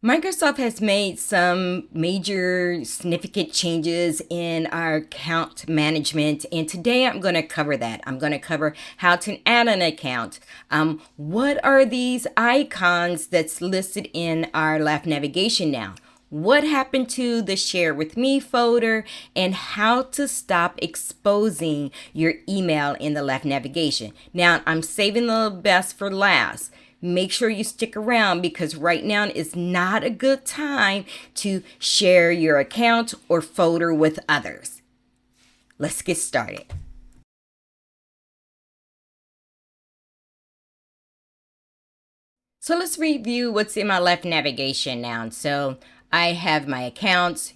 Microsoft has made some major significant changes in our account management, and today I'm going to cover that. I'm going to cover how to add an account. What are these icons that's listed in our left navigation now? What happened to the share with me folder, and how to stop exposing your email in the left navigation. Now, I'm saving the best for last. Make sure you stick around because right now is not a good time to share your account or folder with others. Let's get started. So let's review what's in my left navigation now. So I have my accounts.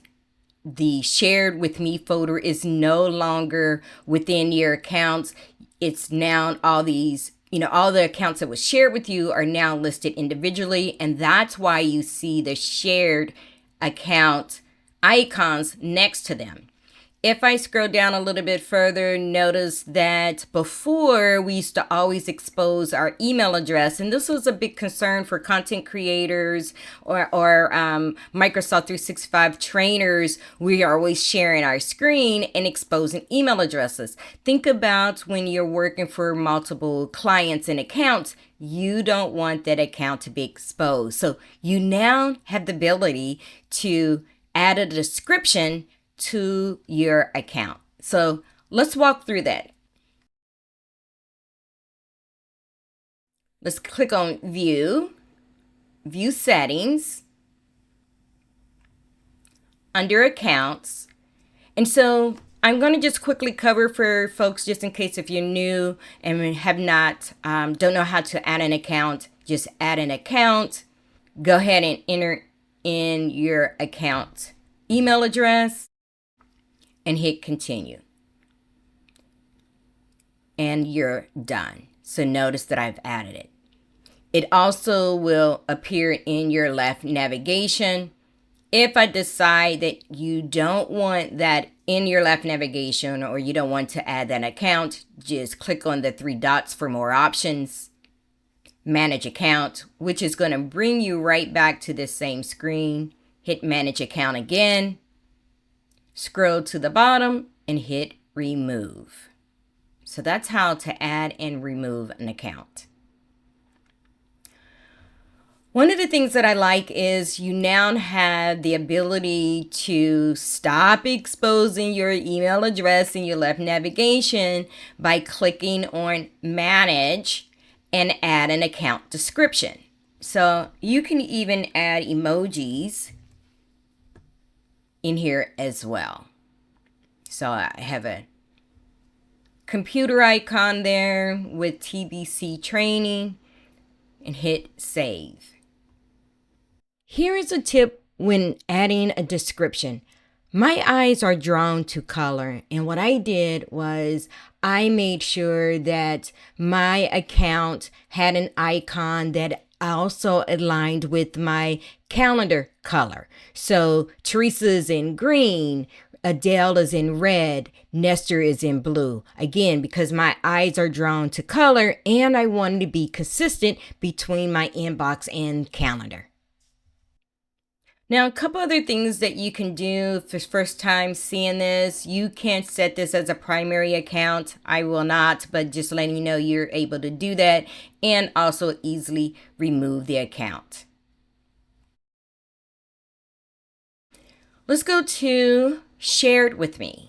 The shared with me folder is no longer within your accounts. It's now all these, all the accounts that was shared with you are now listed individually. And that's why you see the shared account icons next to them. If I scroll down a little bit further, notice that before we used to always expose our email address, and this was a big concern for content creators or Microsoft 365 trainers. We are always sharing our screen and exposing email addresses. Think about when you're working for multiple clients and accounts. You don't want that account to be exposed. So you now have the ability to add a description to your account. So let's walk through that. Let's click on view settings, under accounts. And so I'm going to just quickly cover for folks, just in case if you're new and have not, don't know how to add an account, just add an account. Go ahead and enter in your account email address and hit continue. And you're done. So notice that I've added it. It also will appear in your left navigation. If I decide that you don't want that in your left navigation or you don't want to add that account, just click on the three dots for more options. Manage account, which is going to bring you right back to this same screen. Hit manage account again. Scroll to the bottom and hit remove. So that's how to add and remove an account. One of the things that I like is you now have the ability to stop exposing your email address in your left navigation by clicking on manage and add an account description. So you can even add emojis in here as well. So I have a computer icon there with TBC training and hit save. Here is a tip when adding a description. My eyes are drawn to color, and what I did was I made sure that my account had an icon that also aligned with my calendar color. So Teresa is in green, Adele is in red, Nestor is in blue. Again, because my eyes are drawn to color and I wanted to be consistent between my inbox and calendar. Now, a couple other things that you can do for first time seeing this. You can set this as a primary account. I will not, but just letting you know you're able to do that and also easily remove the account. Let's go to shared with me.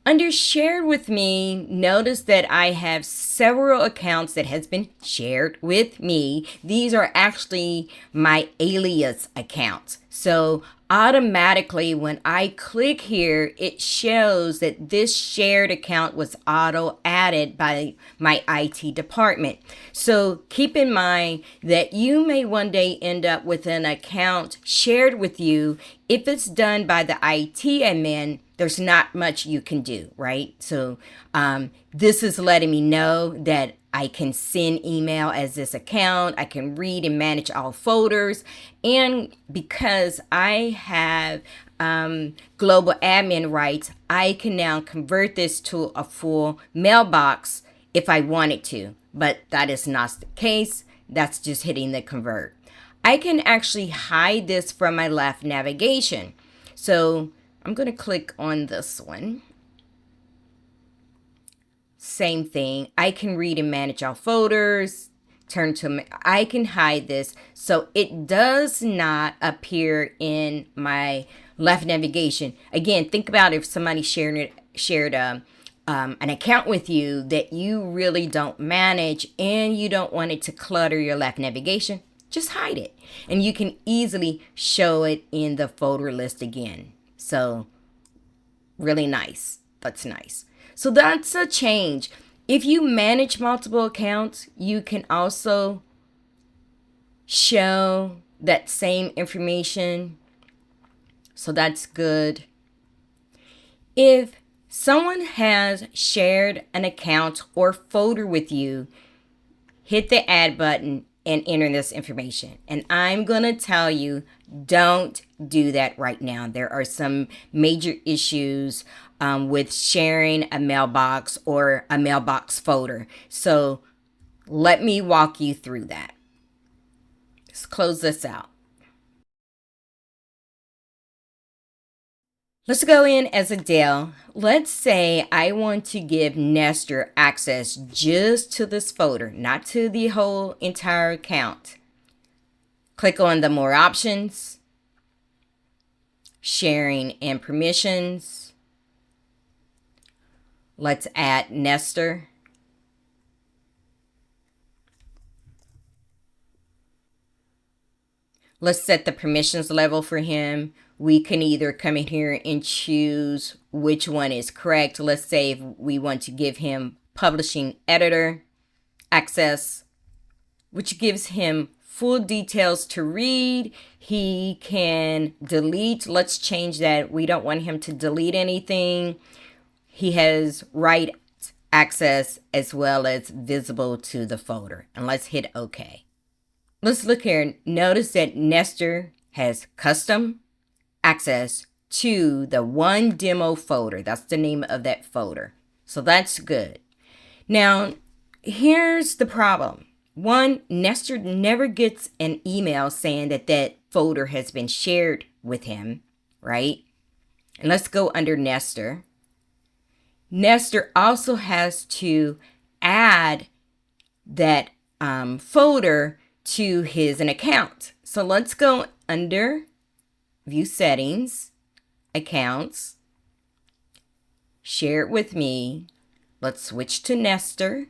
Under shared with me, notice that I have several accounts that has been shared with me. These are actually my alias accounts. So automatically when I click here, it shows that this shared account was auto added by my IT department. So keep in mind that you may one day end up with an account shared with you. If it's done by the IT admin, there's not much you can do, right? So this is letting me know that I can send email as this account. I can read and manage all folders. And because I have global admin rights, I can now convert this to a full mailbox if I wanted to. But that is not the case. That's just hitting the convert. I can actually hide this from my left navigation. So I'm going to click on this one. Same thing. I can read and manage all folders. I can hide this so it does not appear in my left navigation. Again, think about if somebody shared an account with you that you really don't manage and you don't want it to clutter your left navigation. Just hide it, and you can easily show it in the folder list again. So really nice. That's nice. So that's a change. If you manage multiple accounts, you can also show that same information. So that's good. If someone has shared an account or folder with you, hit the add button and enter this information. And I'm going to tell you, don't do that right now. There are some major issues with sharing a mailbox or a mailbox folder. So let me walk you through that. Let's close this out. Let's go in as Adele. Let's say I want to give Nestor access just to this folder, not to the whole entire account. Click on the More Options, Sharing and Permissions. Let's add Nestor. Let's set the permissions level for him. We can either come in here and choose which one is correct. Let's say if we want to give him publishing editor access, which gives him full details to read. He can delete. Let's change that. We don't want him to delete anything. He has write access as well as visible to the folder. And let's hit OK. Let's look here. Notice that Nestor has custom access to the one demo folder. That's the name of that folder. So that's good. Now, here's the problem. One, Nestor never gets an email saying that that folder has been shared with him, right? And let's go under Nestor. Nestor also has to add that folder to his account. So let's go under View Settings, Accounts, Share it with me. Let's switch to Nestor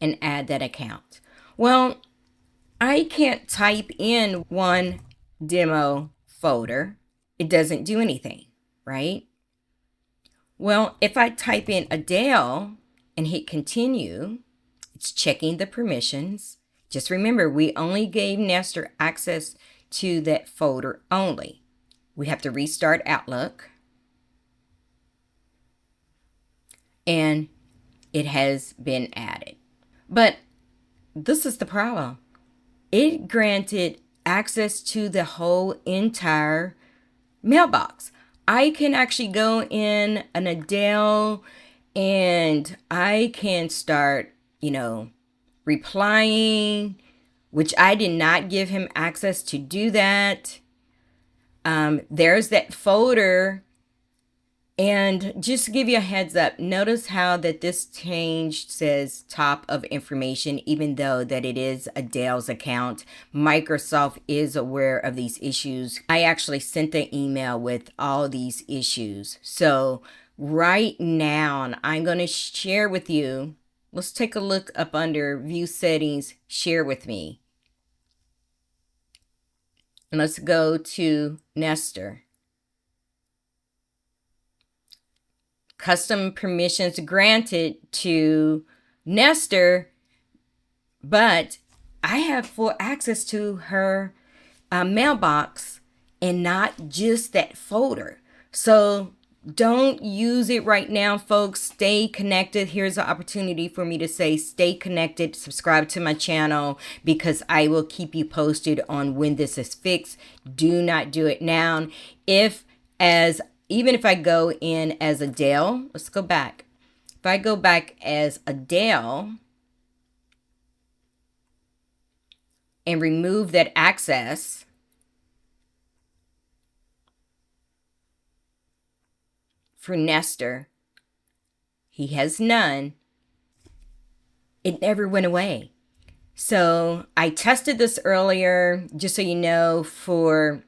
and add that account. Well, I can't type in one demo folder. It doesn't do anything, right? Well, if I type in Adele and hit continue, it's checking the permissions. Just remember, we only gave Nestor access to that folder only. We have to restart Outlook. And it has been added. But this is the problem. It granted access to the whole entire mailbox. I can actually go in an Adele and I can start, replying, which I did not give him access to do that. There's that folder. And just to give you a heads up, notice how that this change says top of information, even though that it is Adele's account. Microsoft is aware of these issues. I actually sent the email with all these issues. So right now, I'm going to share with you. Let's take a look up under View Settings, Share with me. And let's go to Nestor. Custom permissions granted to Nestor, but I have full access to her mailbox and not just that folder. So don't use it right now, folks. Stay connected. Here's an opportunity for me to say stay connected, subscribe to my channel, because I will keep you posted on when this is fixed. Do not do it now. Even if I go in as Adele, let's go back. If I go back as Adele, and remove that access, for Nestor, he has none. It never went away. So I tested this earlier, just so you know, for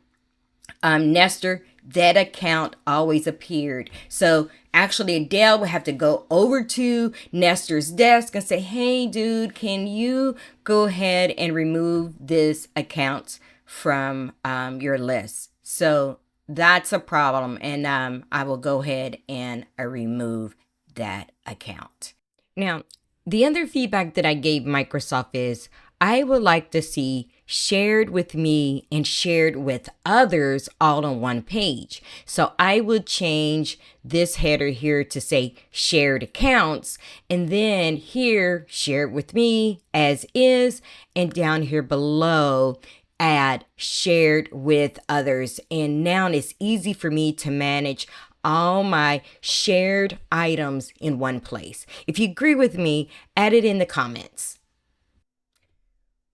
Nestor, that account always appeared. So actually, Adele would have to go over to Nestor's desk and say, hey, dude, can you go ahead and remove this account from your list? So that's a problem. And I will go ahead and remove that account. Now, the other feedback that I gave Microsoft is I would like to see shared with me and shared with others all on one page. So I would change this header here to say shared accounts, and then here shared with me as is, and down here below add shared with others. And now it's easy for me to manage all my shared items in one place. If you agree with me, add it in the comments.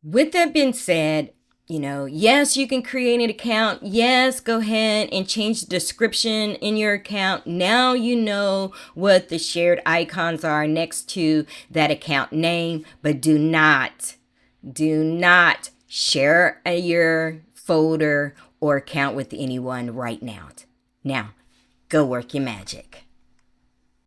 With that being said, yes, you can create an account. Yes, go ahead and change the description in your account. Now you know what the shared icons are next to that account name, but do not share your folder or account with anyone right now. Now, go work your magic.